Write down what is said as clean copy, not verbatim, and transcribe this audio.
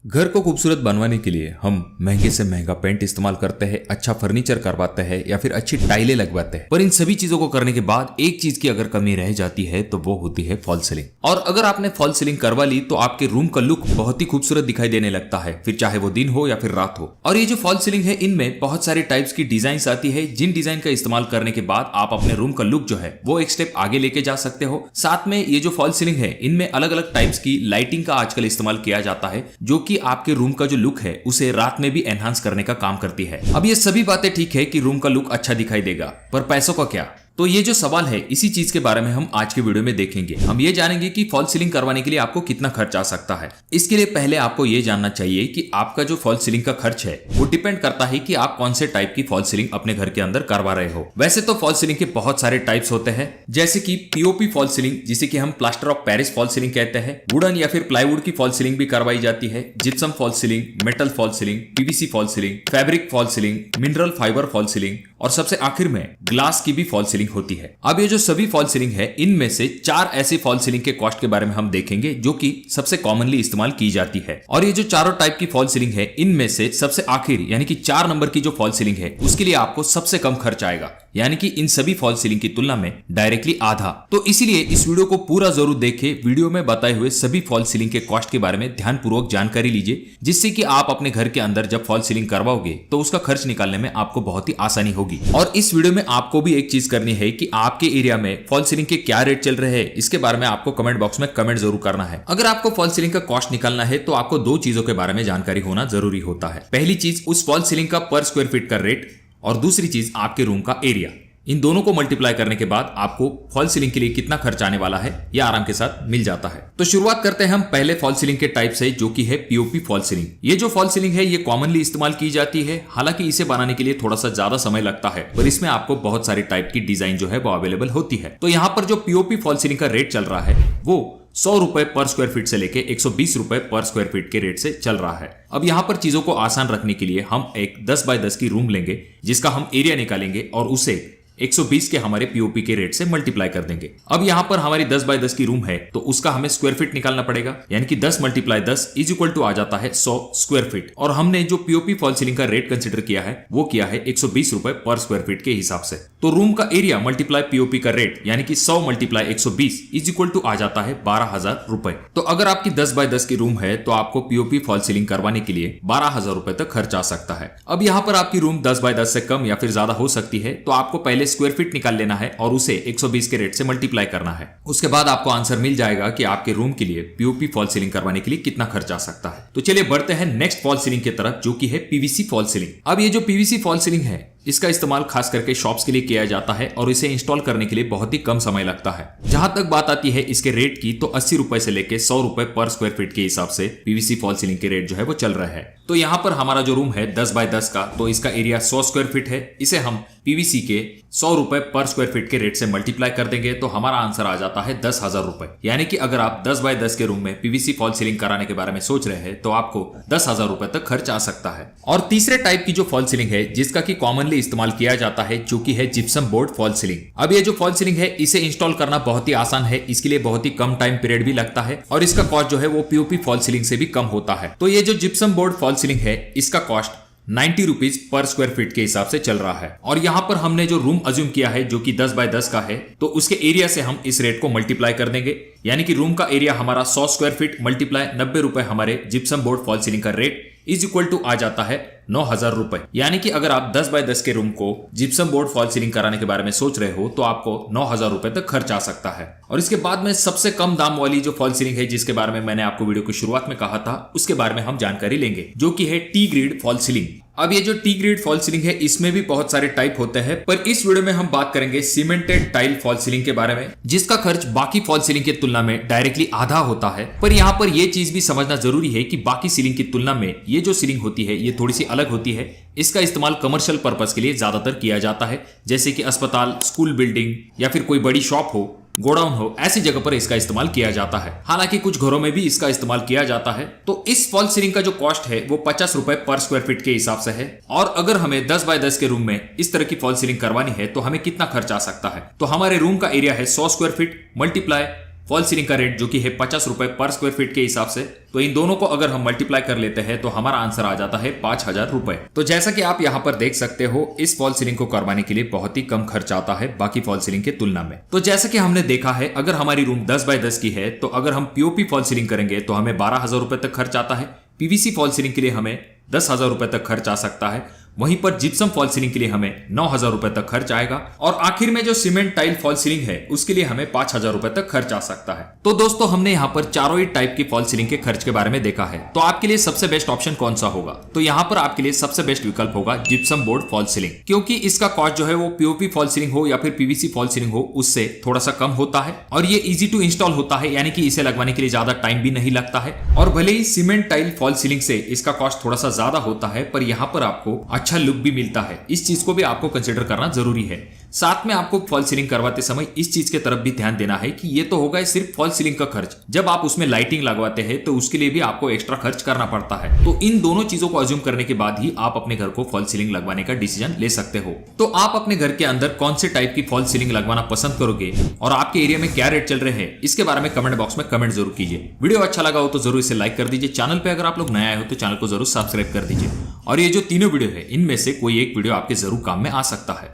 घर को खूबसूरत बनवाने के लिए हम महंगे से महंगा पेंट इस्तेमाल करते हैं, अच्छा फर्नीचर करवाते हैं या फिर अच्छी टाइलें लगवाते हैं। पर इन सभी चीजों को करने के बाद एक चीज की अगर कमी रह जाती है तो वो होती है फॉल सीलिंग। और अगर आपने फॉल सीलिंग करवा ली तो आपके रूम का लुक बहुत ही खूबसूरत दिखाई देने लगता है, फिर चाहे वो दिन हो या फिर रात हो। और ये जो फॉल सीलिंग है इनमें बहुत सारे टाइप्स की डिजाइन आती है, जिन डिजाइन का इस्तेमाल करने के बाद आप अपने रूम का लुक जो है वो एक स्टेप आगे लेके जा सकते हो। साथ में ये जो फॉल सीलिंग है इनमें अलग अलग टाइप्स की लाइटिंग का आजकल इस्तेमाल किया जाता है, जो कि आपके रूम का जो लुक है उसे रात में भी एनहांस करने का काम करती है। अब ये सभी बातें ठीक है कि रूम का लुक अच्छा दिखाई देगा, पर पैसों का क्या? तो ये जो सवाल है इसी चीज के बारे में हम आज के वीडियो में देखेंगे। हम ये जानेंगे कि फॉल सीलिंग करवाने के लिए आपको कितना खर्च आ सकता है। इसके लिए पहले आपको ये जानना चाहिए कि आपका जो फॉल सीलिंग का खर्च है वो डिपेंड करता है कि आप कौन से टाइप की फॉल सीलिंग अपने घर के अंदर करवा रहे हो। वैसे तो फॉल सीलिंग के बहुत सारे टाइप्स होते हैं, जैसे कि पीओपी फॉल सीलिंग, जिसे कि हम plaster of Paris fall ceiling कहते हैं। वुडन या फिर प्लाईवुड की फॉल सीलिंग भी करवाई जाती है, gypsum fall ceiling, metal fall ceiling, PVC fall ceiling, fabric fall ceiling, mineral fibre fall ceiling और सबसे आखिर में ग्लास की भी फॉल सीलिंग होती है। अब ये जो सभी फॉल सीलिंग है इनमें से 4 ऐसे फॉल सीलिंग के कॉस्ट के बारे में हम देखेंगे जो कि सबसे कॉमनली इस्तेमाल की जाती है। और ये जो चारों टाइप की फॉल सीलिंग है इनमें से सबसे आखिर यानी कि 4 नंबर की जो फॉल सीलिंग है उसके लिए आपको सबसे कम खर्च आएगा, यानी कि इन सभी फॉल सीलिंग की तुलना में डायरेक्टली आधा। तो इसीलिए इस वीडियो को पूरा जरूर देखें। वीडियो में बताए हुए सभी फॉल सीलिंग के कॉस्ट के बारे में ध्यानपूर्वक जानकारी लीजिए, जिससे कि आप अपने घर के अंदर जब फॉल सीलिंग करवाओगे तो उसका खर्च निकालने में आपको बहुत ही आसानी होगी। और इस वीडियो में आपको भी एक चीज करनी है कि आपके एरिया में फॉल सीलिंग के क्या रेट चल रहे हैं, इसके बारे में आपको कमेंट बॉक्स में कमेंट जरूर करना है। अगर आपको फॉल सीलिंग का कॉस्ट निकालना है तो आपको 2 चीजों के बारे में जानकारी होना जरूरी होता है। पहली चीज उस फॉल सीलिंग का पर स्क्वायर फीट का रेट, और दूसरी चीज आपके रूम का एरिया। इन दोनों को मल्टीप्लाई करने के बाद आपको फॉल सीलिंग के लिए कितना खर्च आने वाला है यह आराम के साथ मिल जाता है। तो शुरुआत करते हैं हम पहले फॉल सीलिंग के टाइप से, जो कि है पीओपी फॉल सीलिंग। ये जो फॉल सीलिंग है ये कॉमनली इस्तेमाल की जाती है, हालांकि इसे बनाने के लिए थोड़ा सा ज्यादा समय लगता है, पर इसमें आपको बहुत सारी टाइप की डिजाइन जो है वो अवेलेबल होती है। तो यहाँ पर जो पीओपी फॉल सीलिंग का रेट चल रहा है वो 100 रुपए पर स्क्वायर फीट से लेके 120 रुपए पर स्क्वायर फीट के रेट से चल रहा है। अब यहाँ पर चीजों को आसान रखने के लिए हम एक 10 बाय 10 की रूम लेंगे, जिसका हम एरिया निकालेंगे और उसे 120 के हमारे पीओपी के रेट से मल्टीप्लाई कर देंगे। अब यहाँ पर हमारी 10 बाय 10 की रूम है तो उसका हमें स्क्वायर फीट निकालना पड़ेगा, यानी कि 10 × 10 इज इक्वल टू आ जाता है 100 स्क्वायर फीट। और हमने जो पीओपी फॉल सीलिंग का रेट कंसिडर किया है वो किया है 120 रुपए पर स्क्वायर फीट के हिसाब से। तो रूम का एरिया मल्टीप्लाई पीओपी का रेट यानी कि 100 × 120 इज इक्वल टू आ जाता है 12,000 रुपए। तो अगर आपकी 10 बाय 10 की रूम है तो आपको पीओपी फॉल सीलिंग करवाने के लिए 12,000 रुपए तक खर्च आ सकता है। अब यहाँ पर आपकी रूम 10 बाय 10 से कम या फिर ज्यादा हो सकती है, तो आपको पहले स्क्वायर फीट निकाल लेना है और उसे 120 के रेट से मल्टीप्लाई करना है। उसके बाद आपको आंसर मिल जाएगा कि आपके रूम के लिए पीओपी फॉल सीलिंग करवाने के लिए कितना खर्च आ सकता है। तो चलिए बढ़ते हैं नेक्स्ट फॉल सीलिंग की तरफ, जो कि है पीवीसी फॉल सीलिंग। अब ये जो पीवीसी फॉल सीलिंग है इसका इस्तेमाल खास करके शॉप्स के लिए किया जाता है और इसे इंस्टॉल करने के लिए बहुत ही कम समय लगता है। जहां तक बात आती है इसके रेट की, तो 80 रुपए से लेके 100 रुपए पर स्क्वायर फीट के हिसाब से पीवीसी फॉल सीलिंग के रेट जो है वो चल रहा है। तो यहाँ पर हमारा जो रूम है 10 बाय 10 का, तो इसका एरिया 100 स्क्वायर फीट है। इसे हम पीवीसी के 100 रुपए पर स्क्वायर फीट के रेट से मल्टीप्लाई कर देंगे तो हमारा आंसर आ जाता है 10,000 रुपए। यानी कि अगर आप 10 बाय 10 के रूम में पीवीसी फॉल सीलिंग कराने के बारे में सोच रहे हैं तो आपको 10,000 रुपए तक खर्च आ सकता है। और तीसरे टाइप की जो फॉल सीलिंग है जिसका की कॉमनली इस्तेमाल किया जाता है, जो कि है जिप्सम बोर्ड फॉल सीलिंग। अब ये जो फॉल सीलिंग है इसे इंस्टॉल करना बहुत ही आसान है, इसके लिए बहुत ही कम टाइम पीरियड भी लगता है और इसका कॉस्ट जो है वो पीओपी फॉल सीलिंग से भी कम होता है। तो ये जो जिप्सम बोर्ड फॉल सीलिंग है इसका cost 90 rupees per square feet के हिसाब से चल रहा है। और यहाँ पर हमने जो रूम अज्यूम किया है जो कि 10 बाय 10 का है, तो उसके एरिया से हम इस रेट को मल्टीप्लाई कर देंगे, यानी कि रूम का एरिया हमारा 100 स्क्वायर फीट मल्टीप्लाई 90 रुपए हमारे जिप्सम बोर्ड फॉल सीलिंग का रेट इज इक्वल टू आ जाता है 9,000 रुपए। यानी कि अगर आप 10 बाय 10 के रूम को जिप्सम बोर्ड फॉल सीलिंग कराने के बारे में सोच रहे हो तो आपको 9,000 रुपए तक खर्च आ सकता है। और इसके बाद में सबसे कम दाम वाली जो फॉल सीलिंग है जिसके बारे में मैंने आपको वीडियो की शुरुआत में कहा था, उसके बारे में हम जानकारी लेंगे, जो कि है टी ग्रेड फॉल सीलिंग। अब ये जो टी ग्रेड फॉल सीलिंग है इसमें भी बहुत सारे टाइप होते हैं, पर इस वीडियो में हम बात करेंगे सीमेंटेड टाइल फॉल सीलिंग के बारे में, जिसका खर्च बाकी फॉल सीलिंग की तुलना में डायरेक्टली आधा होता है। पर यहाँ पर यह चीज भी समझना जरूरी है कि बाकी सीलिंग की तुलना में ये जो सीलिंग होती है ये थोड़ी सी अलग होती है। इसका इस्तेमाल कमर्शियल पर्पस के लिए ज्यादातर किया जाता है, जैसे कि अस्पताल, स्कूल बिल्डिंग या फिर कोई बड़ी शॉप हो, गोडाउन हो, ऐसी जगह पर इसका इस्तेमाल किया जाता है। हालांकि कुछ घरों में भी इसका इस्तेमाल किया जाता है। तो इस फॉल सीलिंग का जो कॉस्ट है वो 50 रुपए पर स्क्वायर फीट के हिसाब से है। और अगर हमें 10 बाय 10 के रूम में इस तरह की फॉल सीलिंग करवानी है तो हमें कितना खर्च आ सकता है, तो हमारे रूम का एरिया है 100 square feet multiply fall ceiling का रेट जो कि है 50 रुपए पर स्क्वायर फीट के हिसाब से। तो इन दोनों को अगर हम मल्टीप्लाई कर लेते हैं तो हमारा आंसर आ जाता है 5000 रुपए। तो जैसा कि आप यहाँ पर देख सकते हो, इस फॉल सीलिंग को करवाने के लिए बहुत ही कम खर्च आता है बाकी फॉल सीलिंग के तुलना में। तो जैसा कि हमने देखा है, अगर हमारी रूम 10 बाय 10 की है तो अगर हम पीओपी फॉल सीलिंग करेंगे तो हमें 12,000 रुपए तक खर्च आता है। पीवीसी फॉल सीलिंग के लिए हमें 10,000 रुपए तक खर्च आ सकता है। वहीं पर जिप्सम फॉल सीलिंग के लिए हमें 9,000 रुपए तक खर्च आएगा। और आखिर में जो सीमेंट टाइल फॉल सीलिंग है उसके लिए हमें 5,000 रुपए तक खर्च आ सकता है। तो दोस्तों, हमने यहाँ पर चारों ही टाइप की फॉल सीलिंग के खर्च के बारे में देखा है। तो आपके लिए सबसे बेस्ट ऑप्शन कौन सा होगा? तो यहाँ पर आपके लिए सबसे बेस्ट विकल्प होगा जिप्सम बोर्ड फॉल सीलिंग, क्योंकि इसका कॉस्ट जो है वो पीओपी फॉल सीलिंग हो या फिर पीवीसी फॉल सीलिंग हो उससे थोड़ा सा कम होता है। और ये इजी टू इंस्टॉल होता है, यानी कि इसे लगवाने के लिए ज्यादा टाइम भी नहीं लगता है। और भले ही सीमेंट टाइल फॉल सीलिंग से इसका कॉस्ट थोड़ा सा ज्यादा होता है, पर यहाँ पर आपको अच्छा लुक भी मिलता है। इस चीज को भी आपको कंसीडर करना जरूरी है। साथ में आपको फॉल सीलिंग करवाते समय इस चीज के तरफ भी ध्यान देना है कि ये तो होगा सिर्फ फॉल सीलिंग का खर्च, जब आप उसमें लाइटिंग लगवाते हैं तो उसके लिए भी आपको एक्स्ट्रा खर्च करना पड़ता है। तो इन दोनों चीजों को अज्यूम करने के बाद ही आप अपने घर को फॉल सीलिंग लगवाने का डिसीजन ले सकते हो। तो आप अपने घर के अंदर कौन से टाइप की फॉल सीलिंग लगवाना पसंद करोगे और आपके एरिया में क्या रेट चल रहे हैं, इसके बारे में कमेंट बॉक्स में कमेंट जरूर कीजिए। वीडियो अच्छा लगा हो तो जरूर इसे लाइक कर दीजिए। चैनल पे अगर आप लोग नए आए हो तो चैनल को जरूर सब्सक्राइब कर दीजिए। और ये जो तीनों वीडियो है, इनमें से कोई एक वीडियो आपके जरूर काम में आ सकता है।